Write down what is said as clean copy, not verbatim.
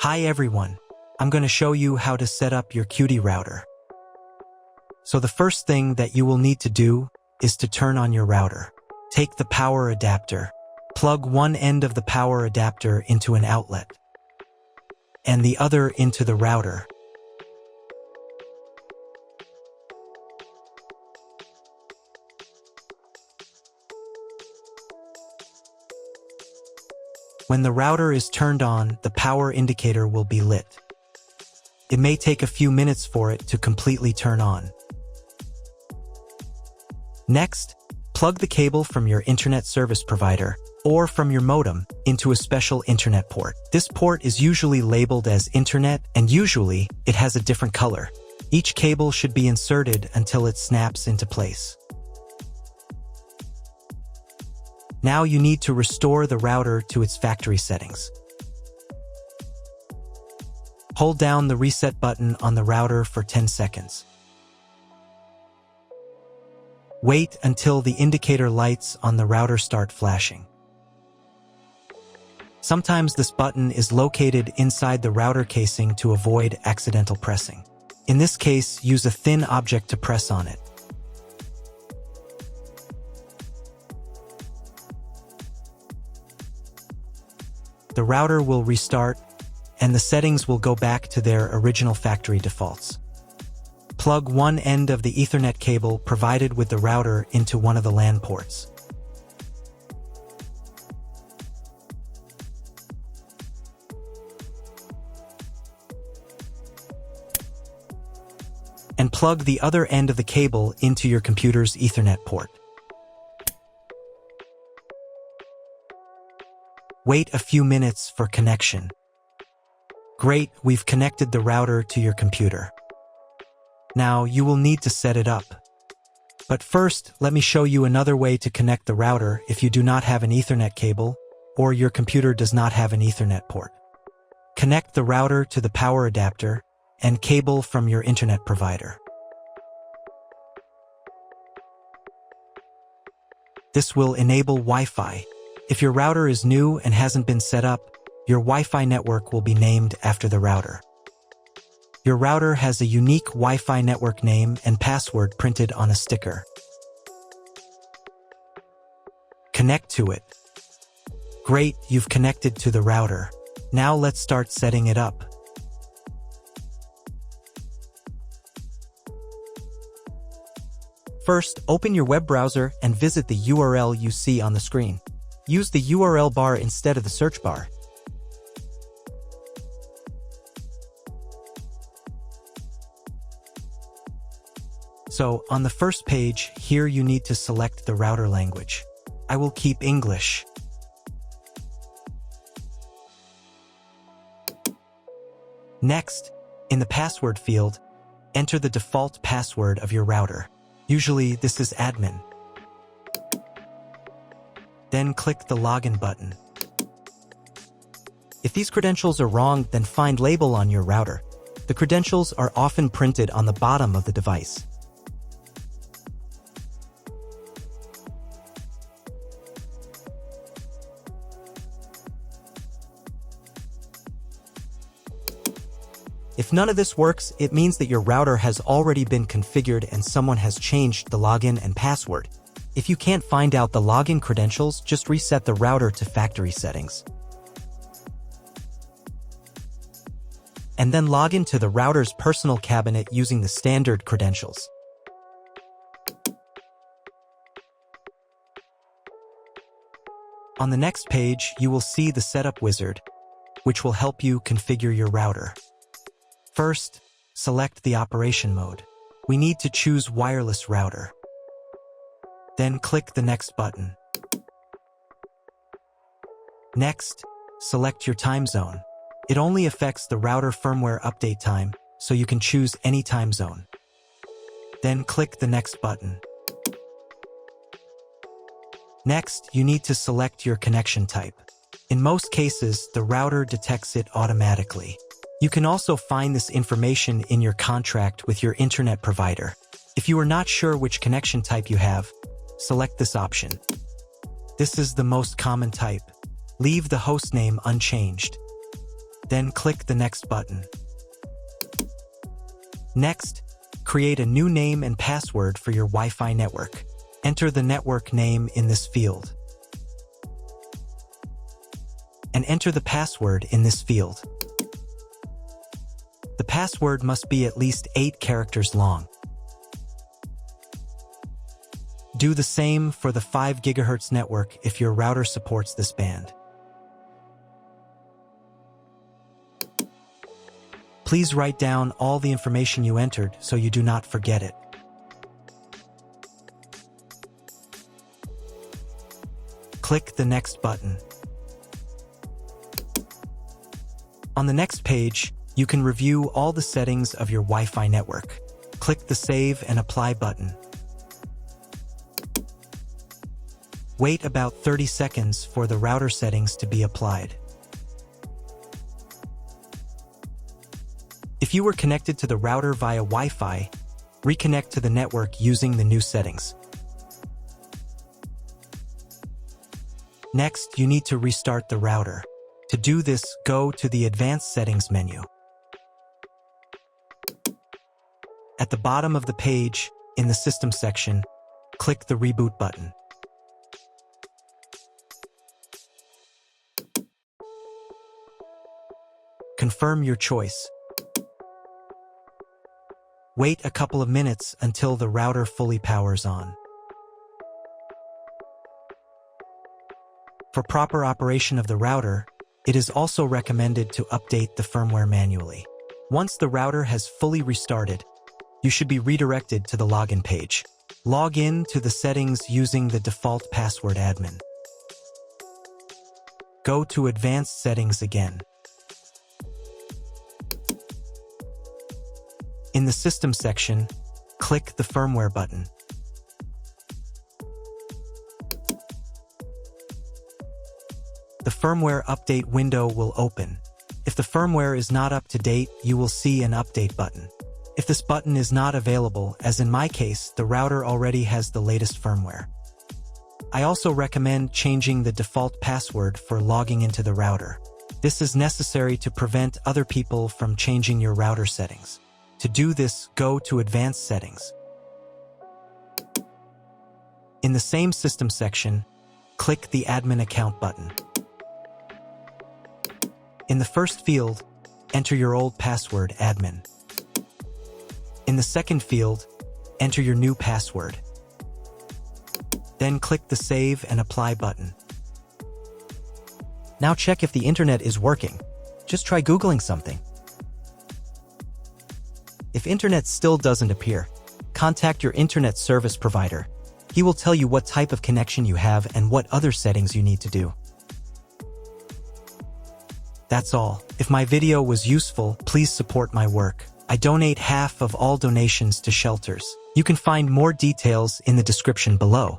Hi everyone, I'm going to show you how to set up your Cudy router. So the first thing that you will need to do is to turn on your router. Take the power adapter, plug one end of the power adapter into an outlet, and the other into the router. When the router is turned on, the power indicator will be lit. It may take a few minutes for it to completely turn on. Next, plug the cable from your internet service provider or from your modem into a special internet port. This port is usually labeled as internet, and usually it has a different color. Each cable should be inserted until it snaps into place. Now you need to restore the router to its factory settings. Hold down the reset button on the router for 10 seconds. Wait until the indicator lights on the router start flashing. Sometimes this button is located inside the router casing to avoid accidental pressing. In this case, use a thin object to press on it. The router will restart, and the settings will go back to their original factory defaults. Plug one end of the Ethernet cable provided with the router into one of the LAN ports. And plug the other end of the cable into your computer's Ethernet port. Wait a few minutes for connection. Great, we've connected the router to your computer. Now you will need to set it up. But first, let me show you another way to connect the router if you do not have an Ethernet cable or your computer does not have an Ethernet port. Connect the router to the power adapter and cable from your internet provider. This will enable Wi-Fi. If your router is new and hasn't been set up, your Wi-Fi network will be named after the router. Your router has a unique Wi-Fi network name and password printed on a sticker. Connect to it. Great, you've connected to the router. Now let's start setting it up. First, open your web browser and visit the URL you see on the screen. Use the URL bar instead of the search bar. So, on the first page, here you need to select the router language. I will keep English. Next, in the password field, enter the default password of your router. Usually, this is admin. Then click the login button. If these credentials are wrong, then find label on your router. The credentials are often printed on the bottom of the device. If none of this works, it means that your router has already been configured and someone has changed the login and password. If you can't find out the login credentials, just reset the router to factory settings. And then log into the router's personal cabinet using the standard credentials. On the next page, you will see the setup wizard, which will help you configure your router. First, select the operation mode. We need to choose wireless router. Then click the next button. Next, select your time zone. It only affects the router firmware update time, so you can choose any time zone. Then click the next button. Next, you need to select your connection type. In most cases, the router detects it automatically. You can also find this information in your contract with your internet provider. If you are not sure which connection type you have, select this option. This is the most common type. Leave the hostname unchanged. Then click the Next button. Next, create a new name and password for your Wi-Fi network. Enter the network name in this field. And enter the password in this field. The password must be at least 8 characters long. Do the same for the 5 GHz network if your router supports this band. Please write down all the information you entered so you do not forget it. Click the Next button. On the next page, you can review all the settings of your Wi-Fi network. Click the Save and Apply button. Wait about 30 seconds for the router settings to be applied. If you were connected to the router via Wi-Fi, reconnect to the network using the new settings. Next, you need to restart the router. To do this, go to the Advanced Settings menu. At the bottom of the page, in the System section, click the Reboot button. Confirm your choice. Wait a couple of minutes until the router fully powers on. For proper operation of the router, it is also recommended to update the firmware manually. Once the router has fully restarted, you should be redirected to the login page. Log in to the settings using the default password admin. Go to Advanced Settings again. In the System section, click the Firmware button. The firmware update window will open. If the firmware is not up to date, you will see an Update button. If this button is not available, as in my case, the router already has the latest firmware. I also recommend changing the default password for logging into the router. This is necessary to prevent other people from changing your router settings. To do this, go to Advanced Settings. In the same System section, click the Admin Account button. In the first field, enter your old password, admin. In the second field, enter your new password. Then click the Save and Apply button. Now check if the internet is working. Just try Googling something. If internet still doesn't appear, contact your internet service provider. He will tell you what type of connection you have and what other settings you need to do. That's all. If my video was useful, please support my work. I donate half of all donations to shelters. You can find more details in the description below.